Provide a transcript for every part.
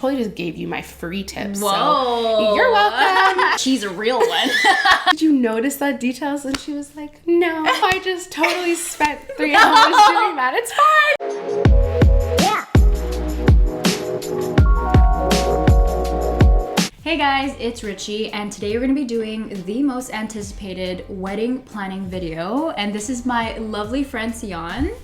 Totally just gave you my free tips. Whoa. So you're welcome. She's a real one. Did you notice that details? And she was like, no, I just totally spent 3 hours doing that. It's fine. Hey guys, it's Ricci, and today we're going to be doing the most anticipated wedding planning video. And this is my lovely friend TSION.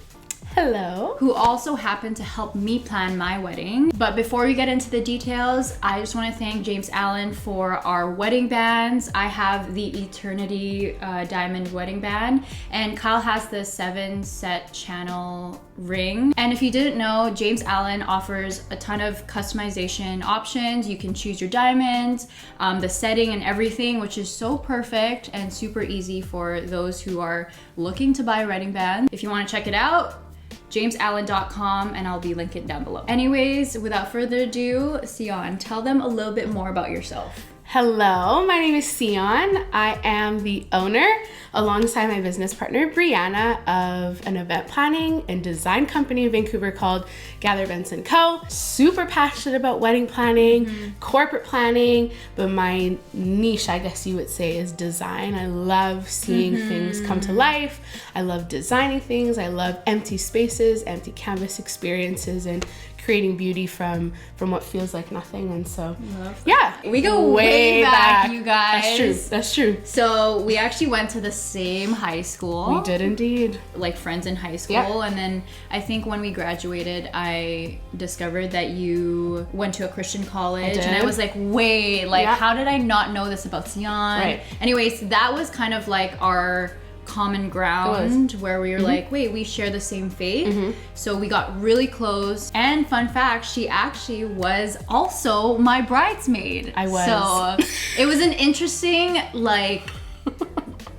Hello. Who also happened to help me plan my wedding. But before we get into the details, I just want to thank James Allen for our wedding bands. I have the Eternity Diamond wedding band, and Kyle has the 7-set channel ring. And if you didn't know, James Allen offers a ton of customization options. You can choose your diamonds, the setting and everything, which is so perfect and super easy for those who are looking to buy a wedding band. If you want to check it out, jamesallen.com, and I'll be linking it down below. Anyways, without further ado, TSION, tell them a little bit more about yourself. Hello, my name is TSION. I am the owner, alongside my business partner, Brianna, of an event planning and design company in Vancouver called Gather Events & Co. Super passionate about wedding planning, corporate planning, but my niche, I guess you would say, is design. I love seeing things come to life. I love designing things. I love empty spaces, empty canvas experiences, and creating beauty from what feels like nothing. And so yeah, we go way back, you guys. That's true. So we actually went to the same high school. We did indeed. Like friends in high school. Yep. And then I think when we graduated, I discovered that you went to a Christian college. And I was like, wait, like how did I not know this about TSION? Right. Anyways, that was kind of like our common ground where we were like, wait, we share the same faith. So we got really close. And fun fact, she actually was also my bridesmaid. I was. So it was an interesting like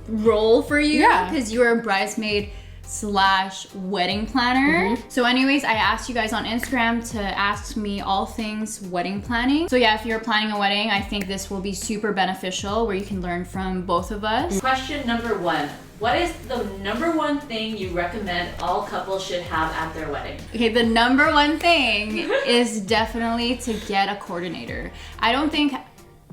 role for you because you were a bridesmaid / wedding planner. So anyways, I asked you guys on Instagram to ask me all things wedding planning. So yeah, if you're planning a wedding, I think this will be super beneficial where you can learn from both of us. Question number 1. What is the number one thing you recommend all couples should have at their wedding? Okay, the number one thing is definitely to get a coordinator. I don't think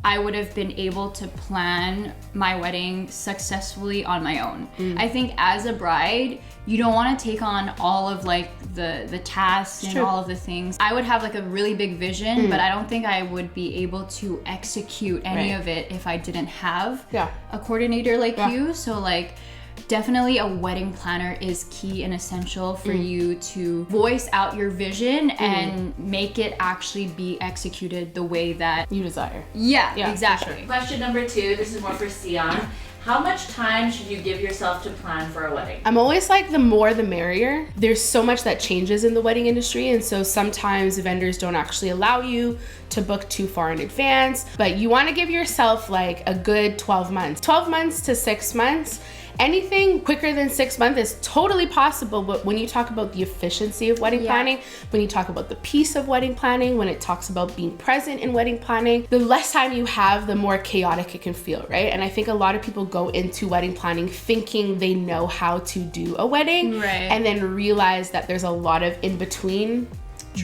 I would have been able to plan my wedding successfully on my own. I think as a bride, you don't want to take on all of like the tasks and all of the things. I would have like a really big vision, but I don't think I would be able to execute any of it if I didn't have a coordinator like you. So like, definitely a wedding planner is key and essential for you to voice out your vision and make it actually be executed the way that you desire. Yeah, exactly. Sure. Question number 2, this is more for TSION. How much time should you give yourself to plan for a wedding? I'm always like, the more the merrier. There's so much that changes in the wedding industry, and so sometimes vendors don't actually allow you to book too far in advance, but you want to give yourself like a good 12 months. 12 months to 6 months. Anything quicker than 6 months is totally possible, but when you talk about the efficiency of wedding planning, when you talk about the peace of wedding planning, when it talks about being present in wedding planning, the less time you have, the more chaotic it can feel, right? And I think a lot of people go into wedding planning thinking they know how to do a wedding, and then realize that there's a lot of in-between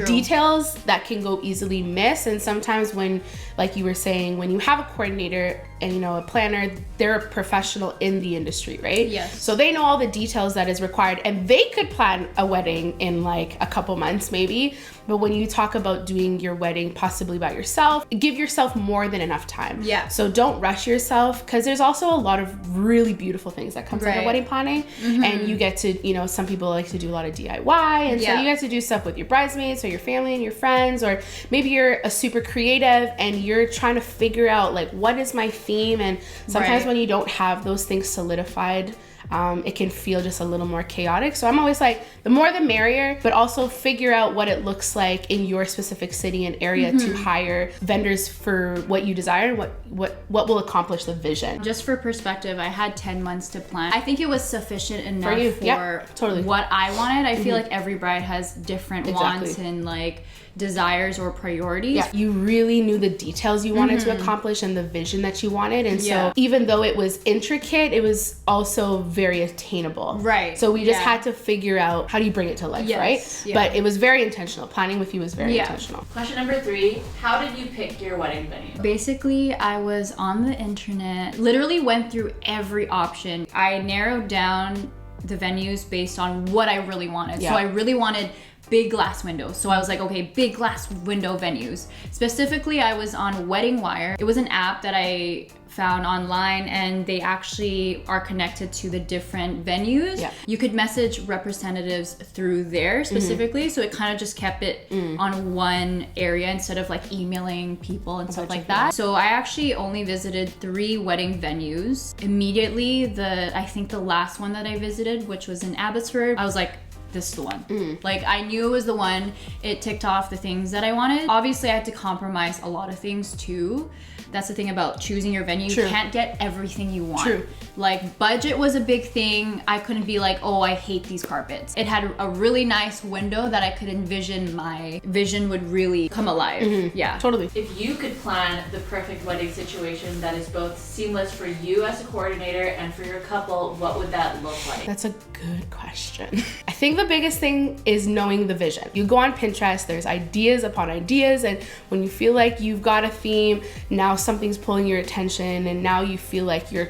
details that can go easily miss. And sometimes when, like you were saying, when you have a coordinator and, you know, a planner, they're a professional in the industry, right? Yes. So they know all the details that is required, and they could plan a wedding in like a couple months maybe. But when you talk about doing your wedding possibly by yourself, give yourself more than enough time. Yeah. So don't rush yourself, because there's also a lot of really beautiful things that comes out of wedding planning. And you get to, you know, some people like to do a lot of DIY, and so you get to do stuff with your bridesmaids or your family and your friends, or maybe you're a super creative and you're trying to figure out like, what is my theme? And sometimes when you don't have those things solidified, it can feel just a little more chaotic. So I'm always like, the more the merrier, but also figure out what it looks like in your specific city and area to hire vendors for what you desire and what will accomplish the vision. Just for perspective, I had 10 months to plan. I think it was sufficient enough for totally. what I wanted. I feel like every bride has different wants and like desires or priorities. Yeah, you really knew the details you wanted to accomplish and the vision that you wanted. And so even though it was intricate, it was also very attainable. Right. So we just had to figure out how do you bring it to life, right? Yeah. But it was very intentional. Planning with you was very intentional. Question number 3, how did you pick your wedding venue? Basically, I was on the internet, literally went through every option. I narrowed down the venues based on what I really wanted. So I really wanted big glass windows. So I was like, okay, big glass window venues. Specifically, I was on Wedding Wire. It was an app that I found online, and they actually are connected to the different venues. Yeah. You could message representatives through there specifically, so it kind of just kept it on one area instead of like emailing people and stuff like that. So I actually only visited 3 wedding venues. Immediately, I think the last one that I visited, which was in Abbotsford, I was like, this is the one. Like, I knew it was the one. It ticked off the things that I wanted. Obviously, I had to compromise a lot of things too. That's the thing about choosing your venue. You can't get everything you want. Like, budget was a big thing. I couldn't be like, oh, I hate these carpets. It had a really nice window that I could envision my vision would really come alive. Yeah. Totally. If you could plan the perfect wedding situation that is both seamless for you as a coordinator and for your couple, what would that look like? That's a good question. I think the biggest thing is knowing the vision. You go on Pinterest, there's ideas upon ideas, and when you feel like you've got a theme, now something's pulling your attention, and now you feel like you're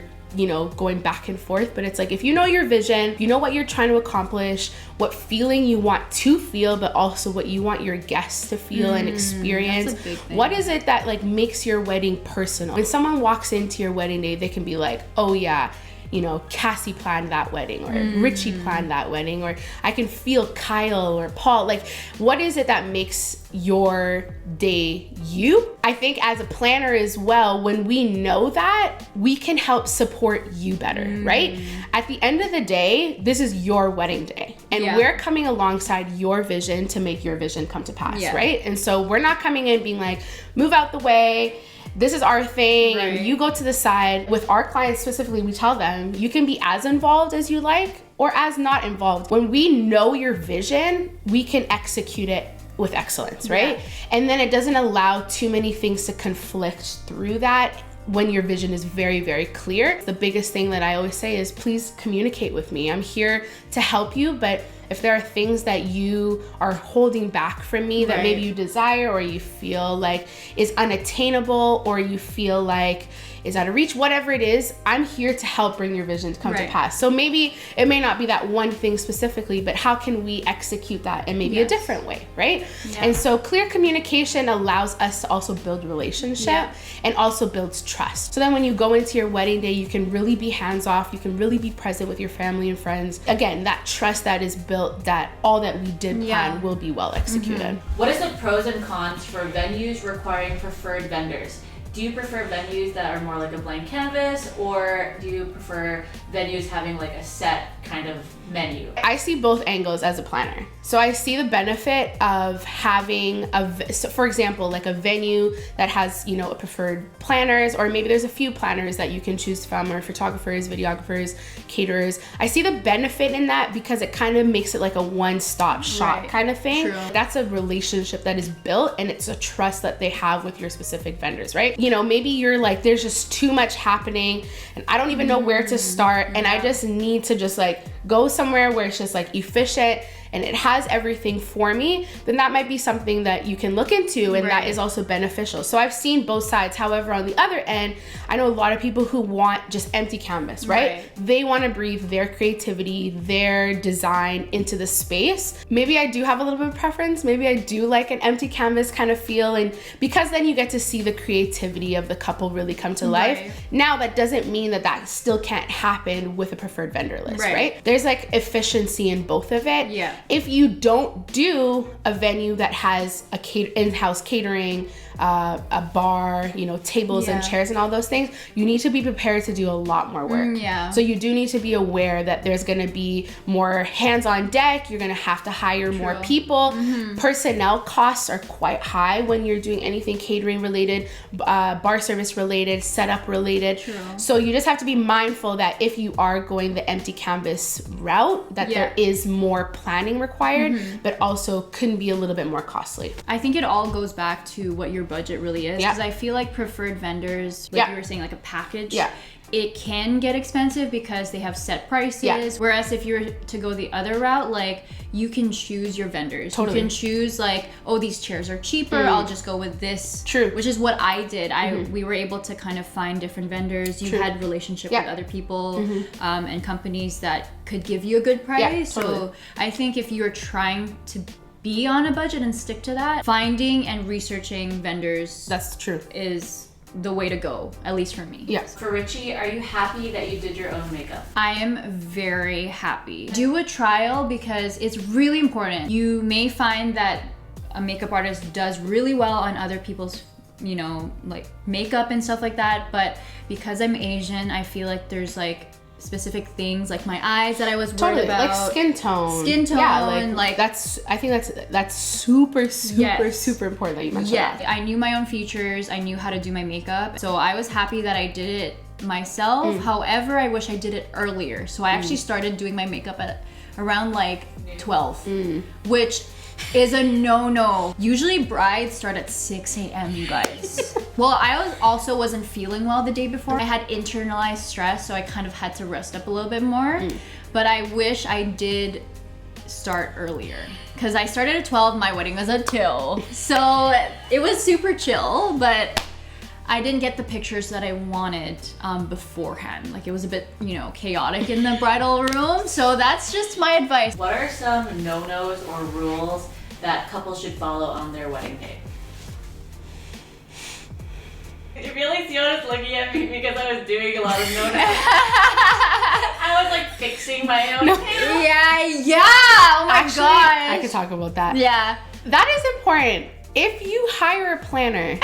going back and forth. But it's like, if you know your vision, you know what you're trying to accomplish, what feeling you want to feel, but also what you want your guests to feel and experience. That's a big thing. What is it that like makes your wedding personal? When someone walks into your wedding day, they can be like, oh yeah, Cassie planned that wedding, or Ricci planned that wedding, or I can feel Kyle or Paul. Like, what is it that makes your day you? I think as a planner as well, when we know that, we can help support you better, right? At the end of the day, this is your wedding day, and we're coming alongside your vision to make your vision come to pass, right? And so we're not coming in being like, move out the way, this is our thing, and you go to the side. With our clients specifically, we tell them you can be as involved as you like or as not involved. When we know your vision, we can execute it with excellence, right? And then it doesn't allow too many things to conflict through that when your vision is very, very clear. The biggest thing that I always say is, please communicate with me. I'm here to help you, but if there are things that you are holding back from me that maybe you desire, or you feel like is unattainable, or you feel like is out of reach, whatever it is, I'm here to help bring your vision to come to pass. So maybe it may not be that one thing specifically, but how can we execute that in maybe a different way, right? And so clear communication allows us to also build relationship and also builds trust. So then when you go into your wedding day, you can really be hands off, you can really be present with your family and friends. Again, that trust that is built, that all that we did plan will be well executed. What is the pros and cons for venues requiring preferred vendors? Do you prefer venues that are more like a blank canvas, or do you prefer venues having like a set kind of menu? I see both angles as a planner. So I see the benefit of having so for example, like a venue that has, a preferred planners, or maybe there's a few planners that you can choose from, or photographers, videographers, caterers. I see the benefit in that because it kind of makes it like a one-stop shop kind of thing. That's a relationship that is built, and it's a trust that they have with your specific vendors, right? Maybe you're like, there's just too much happening and I don't even know where to start, and I just need to just like go somewhere where it's just like efficient and it has everything for me, then that might be something that you can look into, and that is also beneficial. So I've seen both sides. However, on the other end, I know a lot of people who want just empty canvas, right? They want to breathe their creativity, their design into the space. Maybe I do have a little bit of preference. Maybe I do like an empty canvas kind of feel, and because then you get to see the creativity of the couple really come to life. Now, that doesn't mean that that still can't happen with a preferred vendor list, right? There's like efficiency in both of it. If you don't do a venue that has a in-house catering, a bar, tables and chairs and all those things, you need to be prepared to do a lot more work. So you do need to be aware that there's going to be more hands on deck. You're going to have to hire more people. Personnel costs are quite high when you're doing anything catering related, bar service related, setup related. So you just have to be mindful that if you are going the empty canvas route, that there is more planning planning required, but also can be a little bit more costly. I think it all goes back to what your budget really is. Because I feel like preferred vendors, like you were saying, like a package, it can get expensive because they have set prices. Whereas if you were to go the other route, like you can choose your vendors. You can choose like, oh, these chairs are cheaper. I'll just go with this. Which is what I did. We were able to kind of find different vendors. You had relationship with other people and companies that could give you a good price. So I think if you're trying to be on a budget and stick to that, finding and researching vendors is the way to go, at least for me. Yes. For Ricci, are you happy that you did your own makeup? I am very happy. Do a trial because it's really important. You may find that a makeup artist does really well on other people's, you know, like makeup and stuff like that, but because I'm Asian, I feel like there's like specific things like my eyes that I was worried about, like skin tone, like that's, I think that's super important that you mentioned that. I knew my own features, I knew how to do my makeup, so I was happy that I did it myself. However, I wish I did it earlier, so I actually started doing my makeup at around like 12, which is a no-no. Usually brides start at 6 a.m. you guys. Well, I also wasn't feeling well the day before. I had internalized stress, so I kind of had to rest up a little bit more. But I wish I did start earlier. Because I started at 12, my wedding was at 2. So it was super chill, but I didn't get the pictures that I wanted beforehand. Like it was a bit, you know, chaotic in the bridal room. So that's just my advice. What are some no-nos or rules that couples should follow on their wedding day? I feel like Siona's looking at me because I was doing a lot of no-nos. I was like fixing my own hair. Yeah. Oh my Actually, gosh. I could talk about that. Yeah. That is important. If you hire a planner,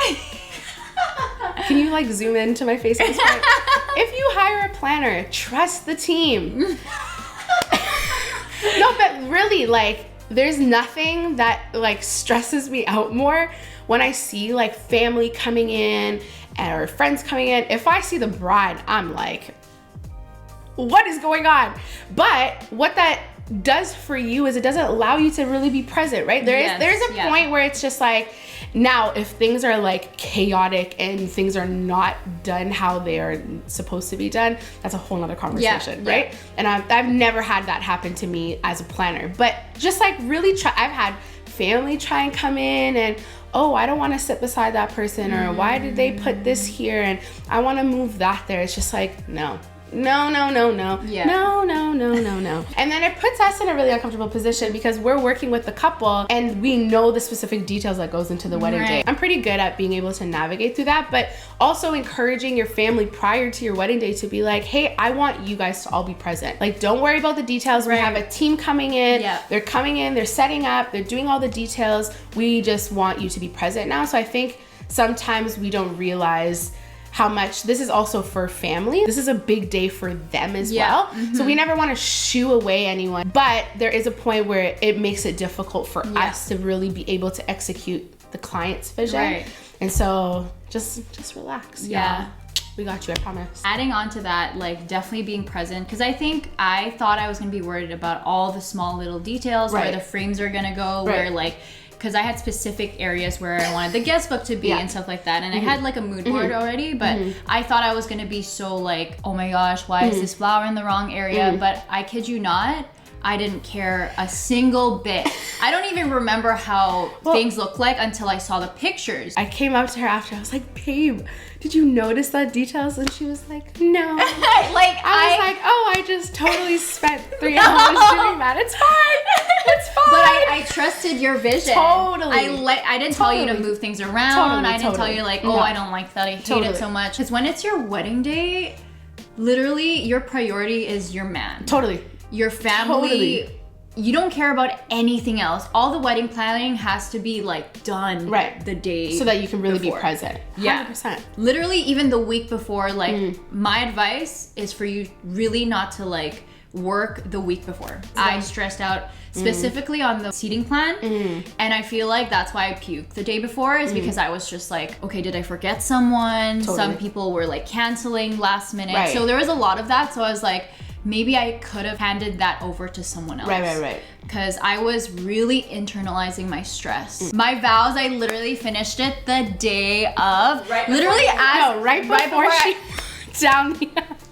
can you like zoom into my face at this point? If you hire a planner, trust the team. No, but really, like, there's nothing that like stresses me out more when I see like family coming in or friends coming in. If I see the bride, I'm like, what is going on? But what that does for you is it doesn't allow you to really be present, right? There's a point where it's just like, now if things are like chaotic and things are not done how they are supposed to be done, that's a whole nother conversation, right? And I've never had that happen to me as a planner, but just like really I've had family try and come in and, oh, I don't want to sit beside that person, or why did they put this here and I want to move that there. It's just like, no. No. And then it puts us in a really uncomfortable position because we're working with the couple and we know the specific details that goes into the wedding day. I'm pretty good at being able to navigate through that, but also encouraging your family prior to your wedding day to be like, hey, I want you guys to all be present. Like, don't worry about the details. We have a team coming in. They're coming in, they're setting up, they're doing all the details. We just want you to be present now. So I think sometimes we don't realize how much this is also for family. This is a big day for them as well. So we never want to shoo away anyone, but there is a point where it makes it difficult for us to really be able to execute the client's vision. And so just relax. We got you, I promise. Adding on to that, like definitely being present, because I thought I was gonna be worried about all the small little details, where the frames are gonna go, where like, because I had specific areas where I wanted the guest book to be and stuff like that. And I had like a mood board already, but I thought I was gonna be so like, oh my gosh, why is this flower in the wrong area? But I kid you not, I didn't care a single bit. I don't even remember how things look like until I saw the pictures. I came up to her after, I was like, babe, did you notice that details? And she was like, no. Like I was like, oh, I just totally spent 3 hours doing that. It's fine. It's fine. But I trusted your vision. Totally. I didn't tell you to move things around. I didn't tell you like, oh, I don't like that. I hate it so much. Because when it's your wedding day, literally your priority is your man. Your family. You don't care about anything else. All the wedding planning has to be like done the day so that you can really be present. 100%. Literally even the week before, like my advice is for you really not to like work the week before. I stressed out specifically on the seating plan, and I feel like that's why I puked the day before, is because I was just like, okay, did I forget someone? Some people were like canceling last minute. So there was a lot of that. So I was like, maybe I could have handed that over to someone else. Right. Because I was really internalizing my stress. My vows, I literally finished it the day of. Right before she down.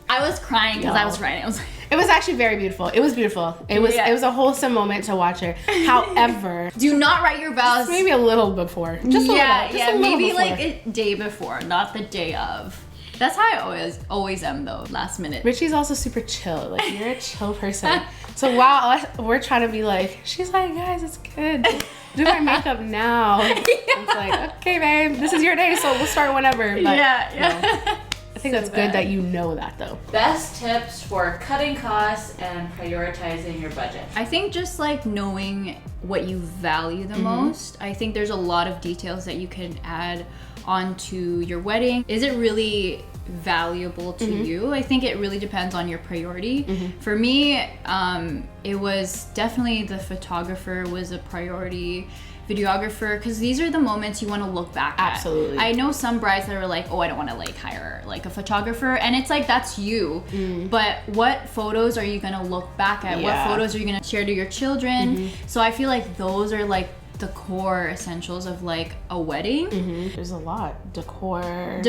I was crying because I was writing. It was actually very beautiful. It was beautiful. It was a wholesome moment to watch her. However, do not write your vows. Maybe a little before. Just a little maybe before. like a day before, not the day of. That's how I always am though, last minute. Richie's also super chill. Like, you're a chill person. So while we're trying to be like, she's like, guys, it's good. Do my makeup now. It's like, okay, babe, this is your day, so we'll start whenever. But, yeah. I think that's good that you know that though. Best tips for cutting costs and prioritizing your budget. I think just like knowing what you value the most. I think there's a lot of details that you can add onto your wedding. Is it really valuable to you? I think it really depends on your priority. For me, it was definitely the photographer was a priority, videographer, because these are the moments you want to look back at. Absolutely. I know some brides that are like, oh, I don't want to like hire like a photographer, and it's like, that's you. But what photos are you going to look back at? What photos are you going to share to your children? So I feel like those are like the core essentials of like a wedding. There's a lot. Decor.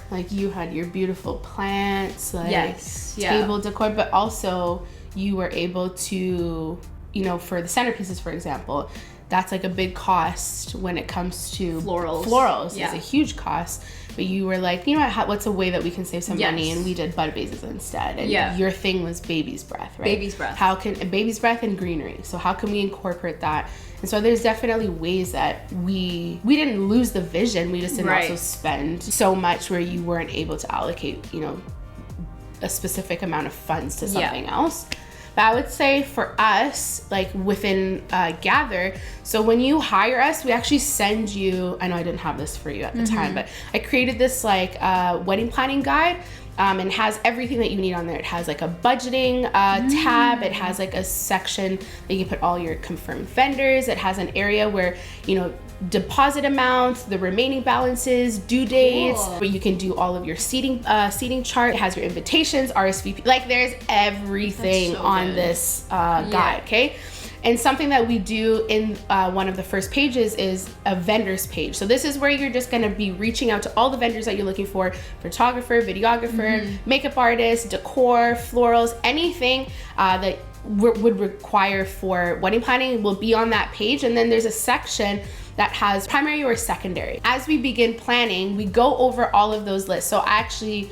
Like, you had your beautiful plants, like table decor, but also you were able to, you know, for the centerpieces, for example, that's like a big cost when it comes to florals. It's a huge cost. But you were like, you know what, what's a way that we can save some money? And we did bud vases instead. And your thing was baby's breath, right? Baby's breath. Baby's breath and greenery. So how can we incorporate that? And so there's definitely ways that we didn't lose the vision. We just didn't also spend so much where you weren't able to allocate, you know, a specific amount of funds to something else. But I would say for us, like within Gather, so when you hire us, we actually send you, I know I didn't have this for you at the time, but I created this like wedding planning guide. And has everything that you need on there. It has like a budgeting tab. It has like a section that you can put all your confirmed vendors. It has an area where, you know, deposit amounts, the remaining balances, due dates, where you can do all of your seating chart. It has your invitations, RSVP. Like, there's everything on this guide, okay? And something that we do in one of the first pages is a vendors page. So this is where you're just gonna be reaching out to all the vendors that you're looking for: photographer, videographer, makeup artist, decor, florals, anything that would require for wedding planning will be on that page. And then there's a section that has primary or secondary. As we begin planning, we go over all of those lists. So I actually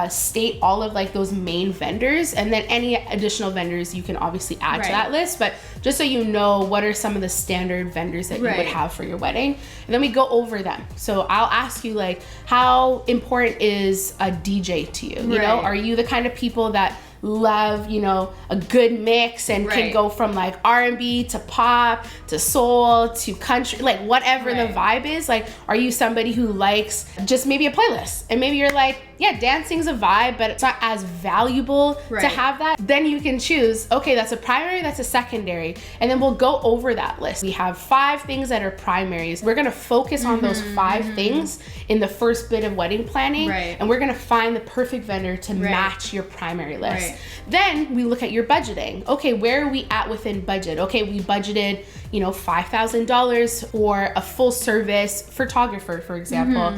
state all of like those main vendors, and then any additional vendors you can obviously add to that list. But just so you know, what are some of the standard vendors that you would have for your wedding, and then we go over them. So I'll ask you, like, how important is a DJ to you? You know, are you the kind of people that love, you know, a good mix and can go from like R&B to pop to soul to country, like whatever the vibe is? Like, are you somebody who likes just maybe a playlist, and maybe you're like, yeah, dancing's a vibe, but it's not as valuable to have that? Then you can choose, okay, that's a primary, that's a secondary, and then we'll go over that list. We have 5 things that are primaries. We're gonna focus on those 5 things in the first bit of wedding planning, and we're gonna find the perfect vendor to match your primary list. Then we look at your budgeting. Okay, where are we at within budget? Okay, we budgeted, you know, $5,000 for a full service photographer, for example.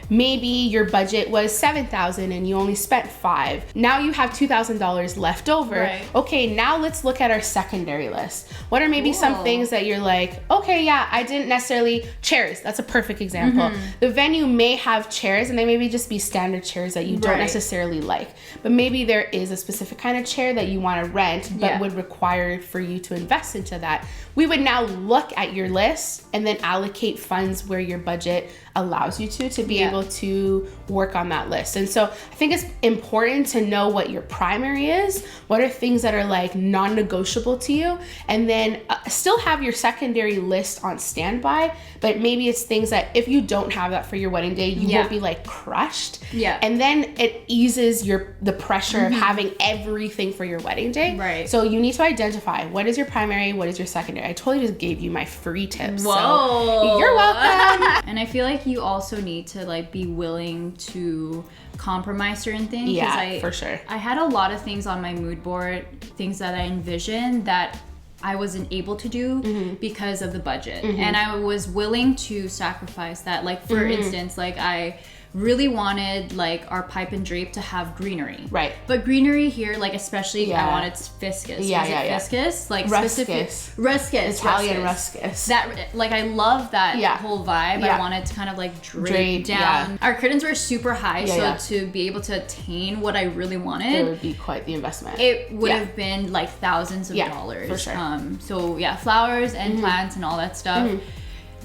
Maybe your budget was $7,000 and you only spent $5,000. Now you have $2,000 left over. Okay, now let's look at our secondary list. What are maybe some things that you're like, okay, yeah, I didn't necessarily, chairs, that's a perfect example. The venue may have chairs, and they maybe just be standard chairs that you don't necessarily like. But maybe there is a specific kind of chair that you want to rent, but would require for you to invest into that. We would now look at your list and then allocate funds where your budget allows you to be able to work on that list. And so I think it's important to know what your primary is, what are things that are like non-negotiable to you, and then still have your secondary list on standby, but maybe it's things that if you don't have that for your wedding day, you won't be like crushed. And then it eases the pressure of having everything for your wedding day. So you need to identify, what is your primary, what is your secondary. I totally just gave you my free tips. So you're welcome. And I feel like like you also need to like be willing to compromise certain things. Yeah, for sure. I had a lot of things on my mood board, things that I envisioned that I wasn't able to do because of the budget. And I was willing to sacrifice that. Like for instance, like I really wanted like our pipe and drape to have greenery. Right. But greenery here, like especially I wanted viscous. Viscous? Like ruscus. Ruscus. Italian ruscus. That, like I love that whole vibe. I wanted to kind of like drape down. Our curtains were super high, so to be able to attain what I really wanted, it would be quite the investment. It would have been like thousands of dollars. For sure. So yeah, flowers and plants and all that stuff.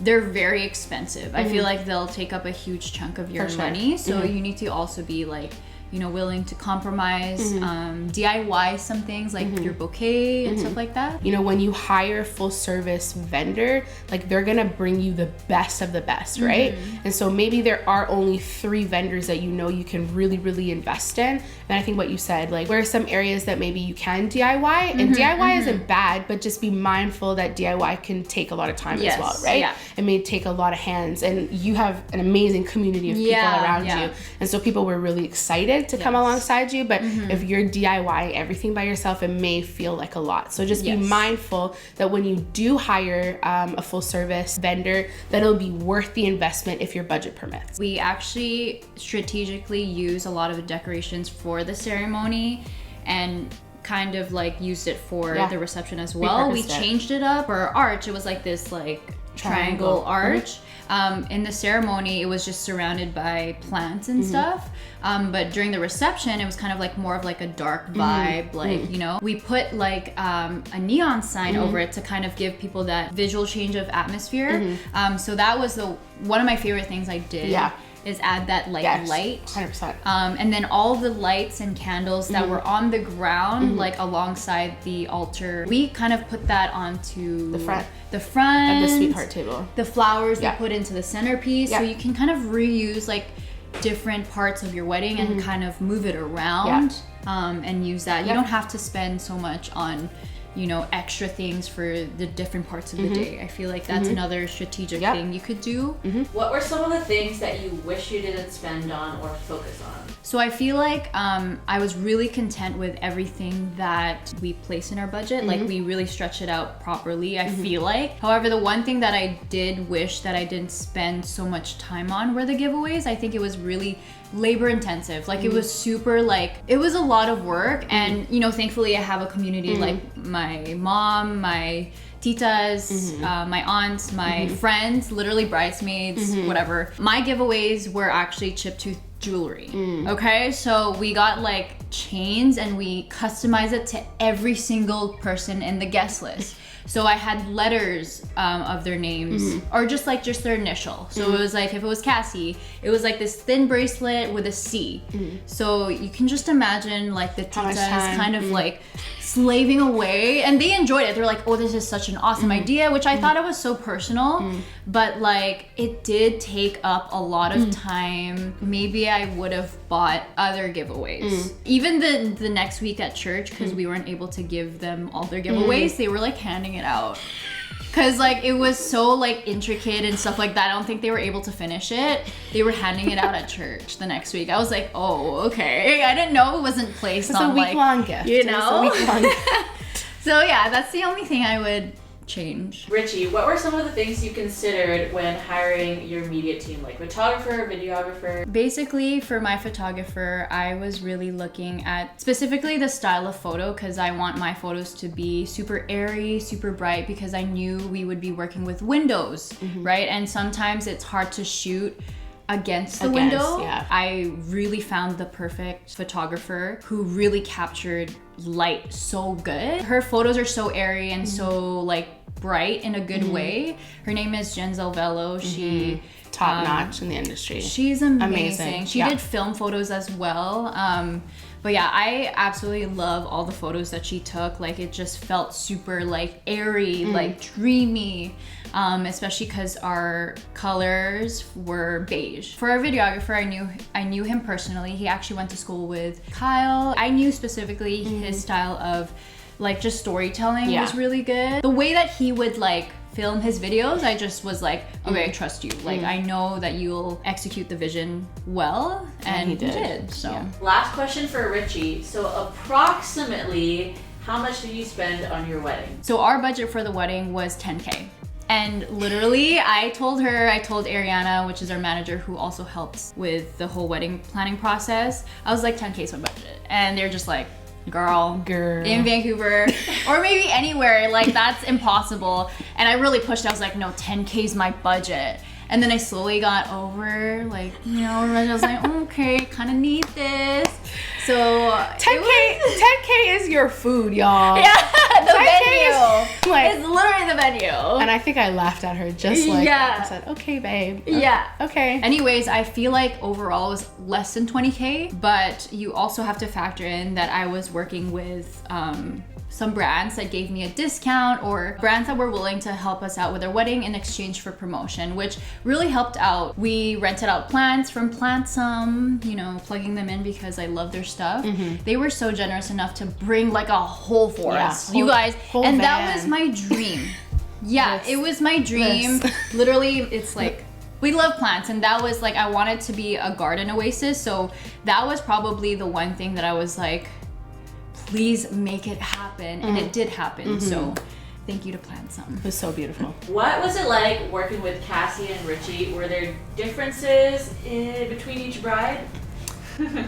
They're very expensive. I feel like they'll take up a huge chunk of your money. So you need to also be like, you know, willing to compromise, DIY some things like your bouquet and stuff like that. You know, when you hire a full service vendor, like they're gonna bring you the best of the best, right? And so maybe there are only 3 vendors that you know you can really, really invest in. And I think what you said, like, where are some areas that maybe you can DIY? And DIY isn't bad, but just be mindful that DIY can take a lot of time as well, right? It may take a lot of hands, and you have an amazing community of people around you. And so people were really excited to come alongside you, but if you're DIY everything by yourself, it may feel like a lot. So just be mindful that when you do hire a full service vendor, that it'll be worth the investment if your budget permits. We actually strategically use a lot of the decorations for the ceremony and kind of like used it for the reception as well. We changed it up. Our arch, it was like this like triangle arch. In the ceremony, it was just surrounded by plants and stuff. But during the reception, it was kind of like more of like a dark vibe. Like, you know, we put like a neon sign over it to kind of give people that visual change of atmosphere. So that was one of my favorite things I did. Is add that like light. 100%. And then all the lights and candles that were on the ground, like alongside the altar, we kind of put that onto the front of the sweetheart table. The flowers we put into the centerpiece, so you can kind of reuse like different parts of your wedding and kind of move it around and use that. You don't have to spend so much on, you know, extra things for the different parts of the day. I feel like that's another strategic thing you could do. What were some of the things that you wish you didn't spend on or focus on? So I feel like I was really content with everything that we placed in our budget. Like we really stretched it out properly, I feel like. However, the one thing that I did wish that I didn't spend so much time on were the giveaways. I think it was really labor intensive. Like it was super, like it was a lot of work. And you know, thankfully I have a community like my mom, my titas, my aunts, my friends, literally bridesmaids, whatever. My giveaways were actually chip tooth jewelry. Okay, so we got like chains and we customized it to every single person in the guest list. So I had letters of their names or just their initial. So it was like, if it was Cassie, it was like this thin bracelet with a C. So you can just imagine like the titas kind of like slaving away, and they enjoyed it. They're like, oh, this is such an awesome idea, which I thought it was so personal, but like it did take up a lot of time. Maybe I would have bought other giveaways. Even the next week at church, because we weren't able to give them all their giveaways, they were like handing it out. Cause like it was so like intricate and stuff like that. I don't think they were able to finish it. They were handing it out at church the next week. I was like, oh, okay. I didn't know it wasn't placed on like, it's a week-long gift. You know? So yeah, that's the only thing I would change. Ricci, what were some of the things you considered when hiring your media team, like photographer, videographer? Basically, for my photographer, I was really looking at specifically the style of photo, because I want my photos to be super airy, super bright, because I knew we would be working with windows, right? And sometimes it's hard to shoot against the window. I really found the perfect photographer who really captured light so good. Her photos are so airy and so like bright in a good way. Her name is Jen Zalvello. She top notch in the industry. She's amazing. She did film photos as well. But yeah, I absolutely love all the photos that she took. Like it just felt super like airy, like dreamy, especially because our colors were beige. For our videographer, I knew him personally. He actually went to school with Kyle. I knew specifically his style of like just storytelling was really good. The way that he would like film his videos, I just was like, okay, I trust you. Like I know that you'll execute the vision well, and he did. So last question for Ricci. So approximately how much did you spend on your wedding? So our budget for the wedding was 10K. And literally, I told Ariana, which is our manager who also helps with the whole wedding planning process, I was like, 10K is my budget. And they're just like, girl, in Vancouver, or maybe anywhere, like that's impossible. And I really pushed, I was like, no, 10K is my budget. And then I slowly got over, like, you know, I was like, okay, kind of need this. So 10K is your food, y'all. Yeah, the venue. Like, it's literally the venue. And I think I laughed at her just like that. I said, okay, babe. Okay. Anyways, I feel like overall it was less than 20K, but you also have to factor in that I was working with some brands that gave me a discount, or brands that were willing to help us out with our wedding in exchange for promotion, which really helped out. We rented out plants from Plantsome, you know, plugging them in because I love their stuff. They were so generous enough to bring like a whole forest, you guys, and that was my dream. It was my dream. Literally, it's like, we love plants, and that was like, I wanted to be a garden oasis, so that was probably the one thing that I was like, please make it happen. And it did happen. So thank you to Plantsome. It was so beautiful. What was it like working with Cassie and Ricci? Were there differences between each bride?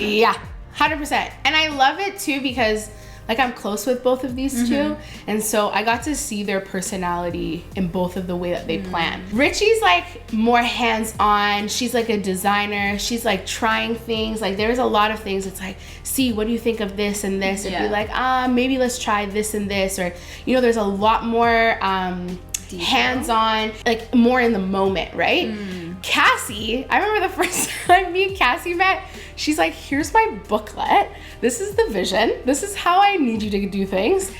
Yeah, 100%. And I love it too because like I'm close with both of these two, and so I got to see their personality in both of the way that they plan. Ricci's like more hands-on. She's like a designer. She's like trying things. Like there's a lot of things. It's like, see, what do you think of this and this? And be like, maybe let's try this and this, or you know, there's a lot more hands-on, like more in the moment, right? Cassie, I remember the first time me and Cassie met, she's like, here's my booklet. This is the vision. This is how I need you to do things.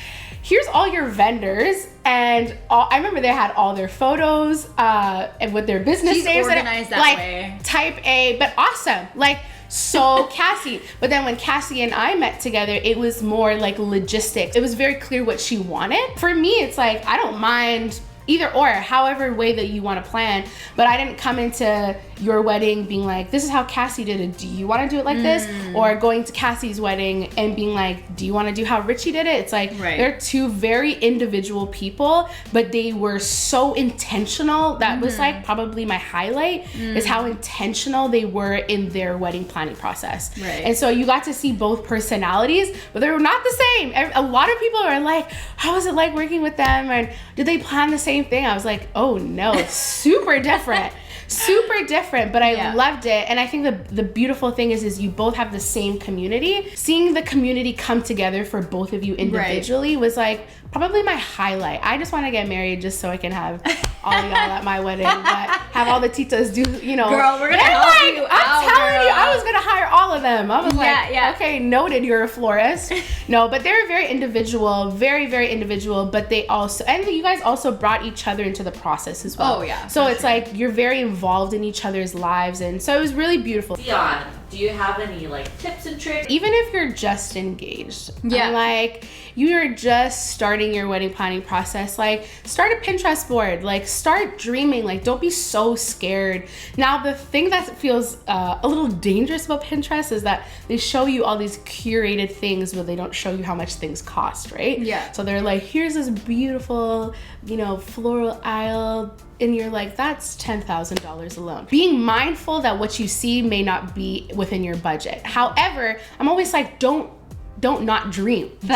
Here's all your vendors. And I remember they had all their photos and with their business She's names. Organized that like, way. Type A, but awesome. Like, so Cassie. But then when Cassie and I met together, it was more like logistics. It was very clear what she wanted. For me, it's like, I don't mind either or, however way that you want to plan, but I didn't come into your wedding being like, this is how Cassie did it, do you want to do it like this? Or going to Cassie's wedding and being like, do you want to do how Ricci did it? It's like, they're two very individual people, but they were so intentional. That was like probably my highlight, is how intentional they were in their wedding planning process. And so you got to see both personalities, but they were not the same. A lot of people are like, how was it like working with them? And did they plan the same thing? I was like, oh no, it's super different. Super different, but I loved it. And I think the beautiful thing is you both have the same community. Seeing the community come together for both of you individually was like probably my highlight. I just want to get married just so I can have all y'all at my wedding, but have all the titas do, you know. Girl, we're gonna help you I'm telling you, I was gonna hire all of them. I was like, okay, noted, you're a florist. No, but they're very individual, very, very individual, but they also, and you guys also brought each other into the process as well. So it's like, you're very involved in each other's lives, and so it was really beautiful. TION, do you have any like tips and tricks? Even if you're just engaged, like you're just starting your wedding planning process, like start a Pinterest board, like start dreaming, like don't be so scared. Now the thing that feels a little dangerous about Pinterest is that they show you all these curated things, but they don't show you how much things cost, right? So they're like, here's this beautiful, you know, floral aisle, and you're like, that's $10,000 alone. Being mindful that what you see may not be within your budget. However, I'm always like, don't not dream. Dream!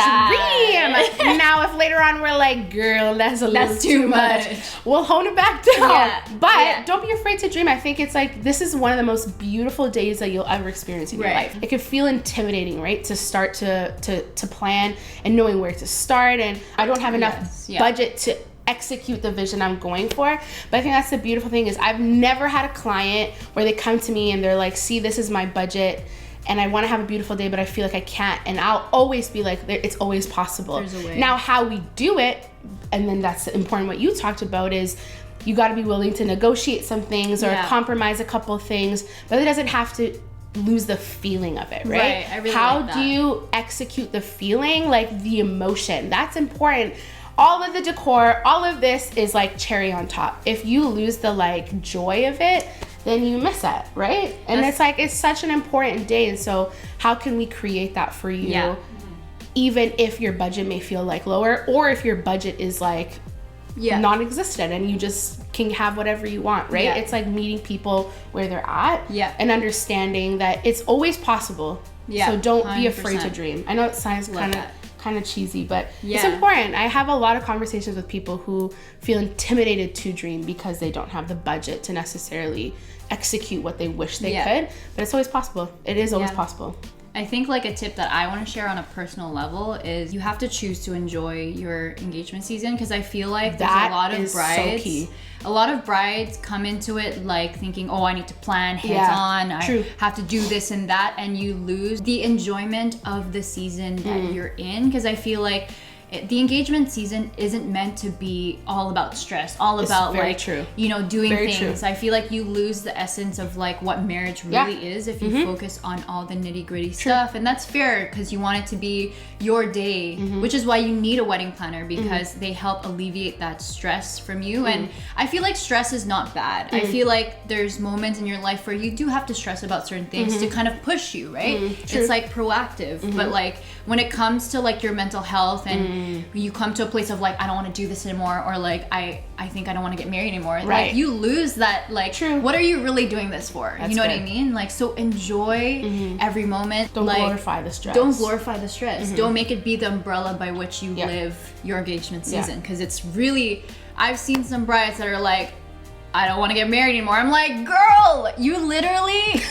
Now, if later on we're like, girl, that's a little too much, we'll hone it back down. But don't be afraid to dream. I think it's like, this is one of the most beautiful days that you'll ever experience in your life. It can feel intimidating, right? To start to plan and knowing where to start. And I don't have enough budget to execute the vision I'm going for. But I think that's the beautiful thing, is I've never had a client where they come to me and they're like, see, this is my budget and I want to have a beautiful day, but I feel like I can't. And I'll always be like, it's always possible. There's a way. Now, how we do it, and then that's important, what you talked about, is you got to be willing to negotiate some things or compromise a couple things, but it doesn't have to lose the feeling of it, right? I really How like that. do you execute the feeling, like the emotion? That's important. All of the decor, all of this is like cherry on top. If you lose the like joy of it, then you miss it, right? And it's like, it's such an important day. And so how can we create that for you? Yeah. Even if your budget may feel like lower, or if your budget is like non-existent and you just can have whatever you want, right? It's like meeting people where they're at and understanding that it's always possible. So don't be afraid to dream. I know it sounds kind of cheesy, but it's important. I have a lot of conversations with people who feel intimidated to dream because they don't have the budget to necessarily execute what they wish they could, but it's always possible. It is always possible. I think like a tip that I want to share on a personal level is you have to choose to enjoy your engagement season, because I feel like there's a lot of brides. So key. A lot of brides come into it like thinking, oh, I need to plan hands-on, I have to do this and that, and you lose the enjoyment of the season that you're in, because I feel like the engagement season isn't meant to be all about stress, all about like, you know, doing things. I feel like you lose the essence of like what marriage really is if you focus on all the nitty gritty stuff. And that's fair, because you want it to be your day, which is why you need a wedding planner, because they help alleviate that stress from you. And I feel like stress is not bad. I feel like there's moments in your life where you do have to stress about certain things to kind of push you, right? It's like proactive. But like when it comes to like your mental health and you come to a place of like, I don't want to do this anymore, or like I think I don't want to get married anymore, like you lose that like what are you really doing this for? That's you know what I mean? Like, so enjoy every moment. Don't like, glorify the stress. Don't glorify the stress. Don't make it be the umbrella by which you live your engagement season, because it's really, I've seen some brides that are like, I don't want to get married anymore. I'm like, girl, you literally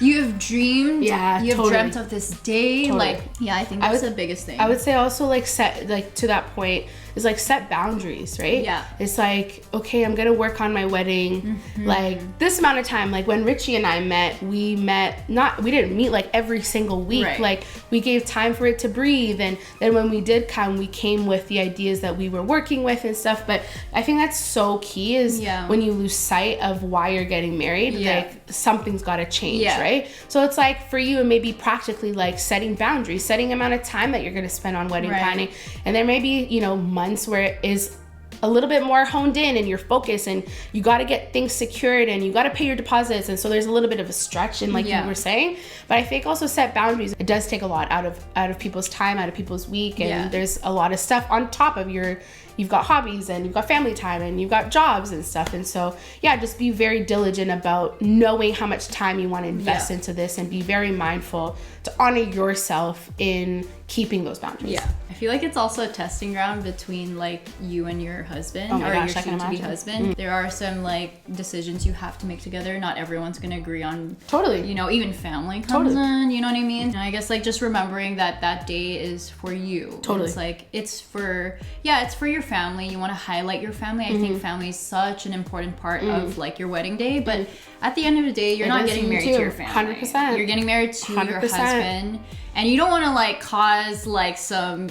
you have dreamed, you have dreamt of this day. Like, I think that's the biggest thing. I would say also like set, like to that point, is like set boundaries, right? It's like, okay, I'm gonna work on my wedding like this amount of time. Like when Ricci and I met, we didn't meet like every single week. Like we gave time for it to breathe, and then when we did come, we came with the ideas that we were working with and stuff. But I think that's so key, is when you lose sight of why you're getting married, like something's gotta change, right? So it's like for you, it may be practically like setting boundaries, setting amount of time that you're gonna spend on wedding planning, and there may be, you know, months where it is a little bit more honed in and your focus, and you got to get things secured and you got to pay your deposits, and so there's a little bit of a stretch in, like you were saying. But I think also set boundaries. It does take a lot out of people's time, out of people's week, and there's a lot of stuff on top of you've got hobbies and you've got family time and you've got jobs and stuff. And so just be very diligent about knowing how much time you want to invest into this, and be very mindful to honor yourself in keeping those boundaries. I feel like it's also a testing ground between like you and your husband, or your soon-to-be husband. There are some like decisions you have to make together. Not everyone's gonna agree on. You know, even family comes in. You know what I mean? And I guess like just remembering that that day is for you. It's like it's for your family. You want to highlight your family. I think family is such an important part of like your wedding day. But at the end of the day, you're not getting married to your family. 100%. You're getting married to your husband, and you don't want to like cause like some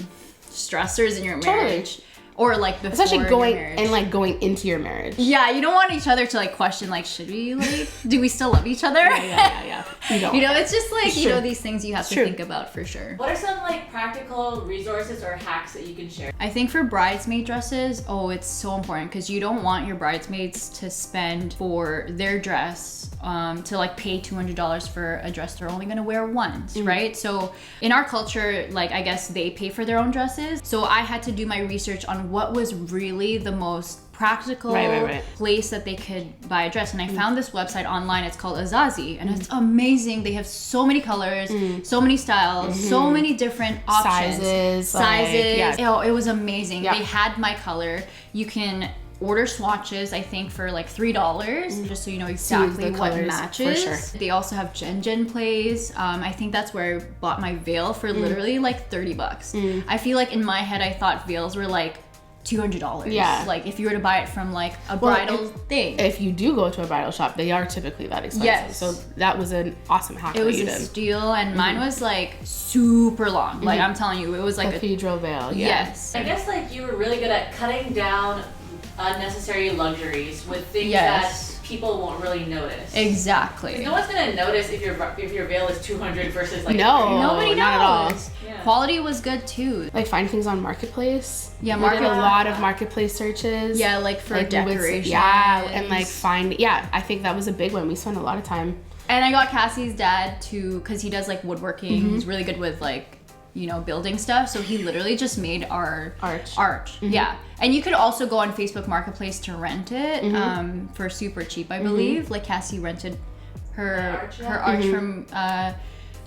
stressors in your marriage, or like before, especially going and like going into your marriage. You don't want each other to like question like, should we like, do we still love each other? You know, it's just like you know, these things you have to think about for sure. What are some like practical resources or hacks that you can share? I think for bridesmaid dresses, it's so important, because you don't want your bridesmaids to spend for their dress to like pay $200 for a dress they're only gonna wear once, right? So in our culture, like I guess they pay for their own dresses. So I had to do my research on what was really the most practical place that they could buy a dress, and I found this website online. It's called Azazi, and it's amazing. They have so many colors, so many styles, so many different options, sizes. It was amazing. They had my color. You can order swatches, I think, for like $3, just so you know exactly what matches. They also have Gen plays. I think that's where I bought my veil for literally like $30. I feel like in my head, I thought veils were like $200. Like if you were to buy it from like a bridal thing. If you do go to a bridal shop, they are typically that expensive. So that was an awesome hack. It was a steal, and mine was like super long. Like I'm telling you, it was like cathedral veil. Yes. I guess like you were really good at cutting down unnecessary luxuries with things that people won't really notice. Exactly. No one's gonna notice if your veil is 200 versus like No, Nobody knows. not at all. Yeah. Quality was good too. Like find things on Marketplace. Yeah, we did a Market- lot of Marketplace searches. Yeah, like for Like, we would- decorations. Yeah, and like I think that was a big one. We spent a lot of time. And I got Cassie's dad to, because he does like woodworking. Mm-hmm. He's really good with like, you know, building stuff. So he literally just made our Arch. Mm-hmm. Yeah. And you could also go on Facebook Marketplace to rent it for super cheap, I believe. Like Cassie rented her arch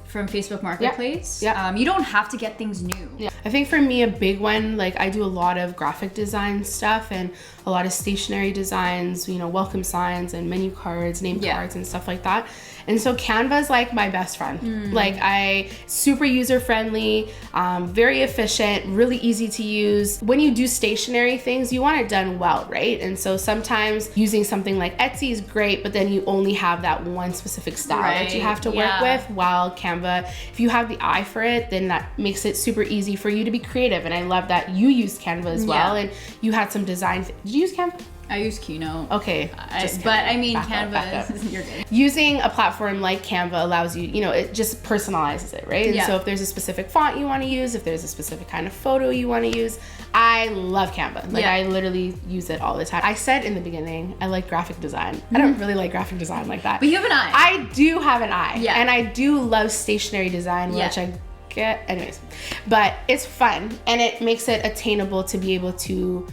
from Facebook Marketplace. Yeah. You don't have to get things new. Yeah. I think for me, a big one, like I do a lot of graphic design stuff and a lot of stationery designs, you know, welcome signs and menu cards, name cards and stuff like that. And so Canva is like my best friend. Like super user friendly, very efficient, really easy to use. When you do stationery things, you want it done well, right? And so sometimes using something like Etsy is great, but then you only have that one specific style that you have to work with. While Canva, if you have the eye for it, then that makes it super easy for you to be creative. And I love that you used Canva as well, and you had some design. Did you use Canva? I use Keynote. Okay. But I mean, Canva, you're good. Using a platform like Canva allows you, you know, it just personalizes it, right? And so if there's a specific font you want to use, if there's a specific kind of photo you want to use, I love Canva. Like I literally use it all the time. I said in the beginning, I like graphic design. I don't really like graphic design like that. But you have an eye. I do have an eye. Yeah. And I do love stationary design, which I get, anyways. But it's fun and it makes it attainable to be able to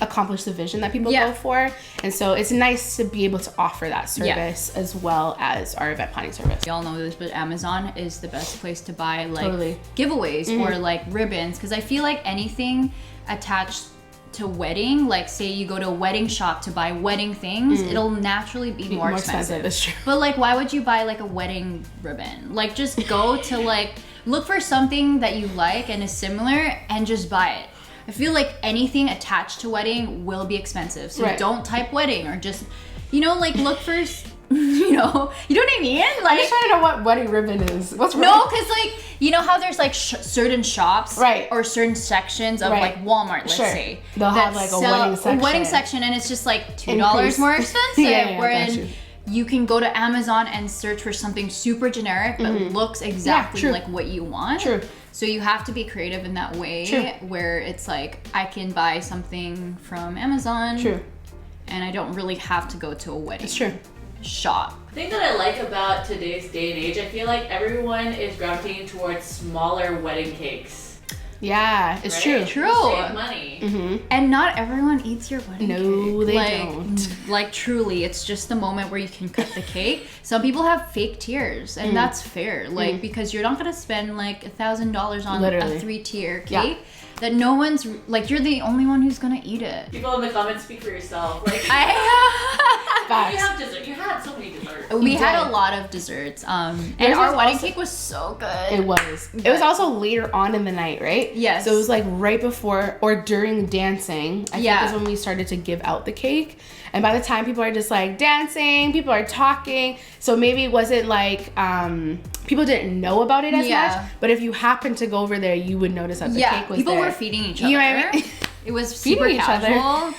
accomplish the vision that people go for. And so it's nice to be able to offer that service as well as our event planning service. Y'all know this, but Amazon is the best place to buy like Totally. giveaways or like ribbons, because I feel like anything attached to wedding, like say you go to a wedding shop to buy wedding things, it'll naturally be more expensive. That's true. But like, why would you buy like a wedding ribbon? Like just go to like, look for something that you like and is similar and just buy it. I feel like anything attached to wedding will be expensive. So don't type wedding, or just, you know, like look for, you know what I mean? Like, I'm just trying to know what wedding ribbon is. What's no, because like, you know how there's like certain shops or certain sections of like Walmart, let's say. They'll have like a wedding section. And it's just like $2 more expensive. Wherein you can go to Amazon and search for something super generic but looks exactly like what you want. So you have to be creative in that way where it's like, I can buy something from Amazon and I don't really have to go to a wedding shop. The thing that I like about today's day and age, I feel like everyone is gravitating towards smaller wedding cakes. Yeah, it's true. True. Save money. And not everyone eats your wedding cake. No, they don't. Like truly, it's just the moment where you can cut the cake. Some people have fake tiers, and that's fair. Like because you're not gonna spend like $1,000 on a 3-tier cake that no one's like. You're the only one who's gonna eat it. People in the comments, speak for yourself. Like you have dessert. You had so many desserts. We had a lot of desserts. And our wedding cake was so good. It was. It was also later on in the night, right? Yes. So it was like right before or during dancing. I think is when we started to give out the cake. And by the time people are just like dancing, people are talking. So maybe it wasn't like people didn't know about it as much. But if you happened to go over there, you would notice that the cake was people there. were feeding each other. You know what I mean? It was Feeding super each casual. other.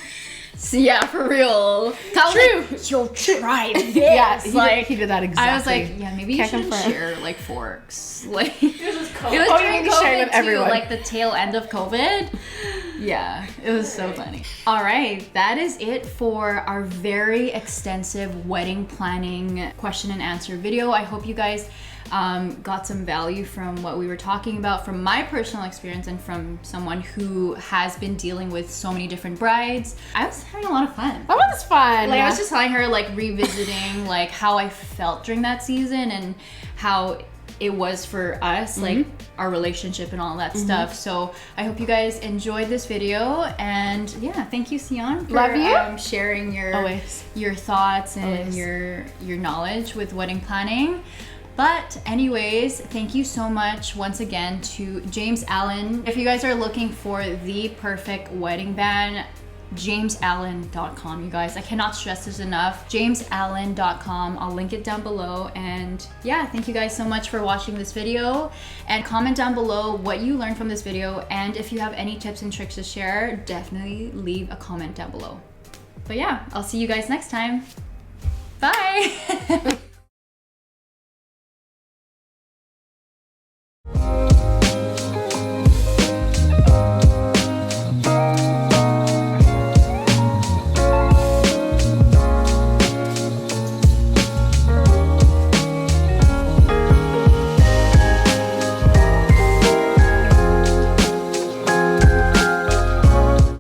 So, yeah, for real. True. Like, you'll try this. Yeah, like he did that exactly. I was like, yeah, maybe you shouldn't share like forks. Like This is COVID. it was during COVID with everyone. too, like the tail end of COVID. Yeah, it was so funny. All right, that is it for our very extensive wedding planning question and answer video. I hope you guys got some value from what we were talking about, from my personal experience and from someone who has been dealing with so many different brides. I was having a lot of fun. That was fun. Like I was just telling her, like revisiting like how I felt during that season and how it was for us, like our relationship and all that stuff. So I hope you guys enjoyed this video, and yeah, thank you, Sion, for sharing your thoughts and your knowledge with wedding planning. But anyways, thank you so much once again to James Allen. If you guys are looking for the perfect wedding band, jamesallen.com, you guys. I cannot stress this enough. jamesallen.com. I'll link it down below. And yeah, thank you guys so much for watching this video, and comment down below what you learned from this video, and if you have any tips and tricks to share, definitely leave a comment down below. But yeah, I'll see you guys next time. Bye.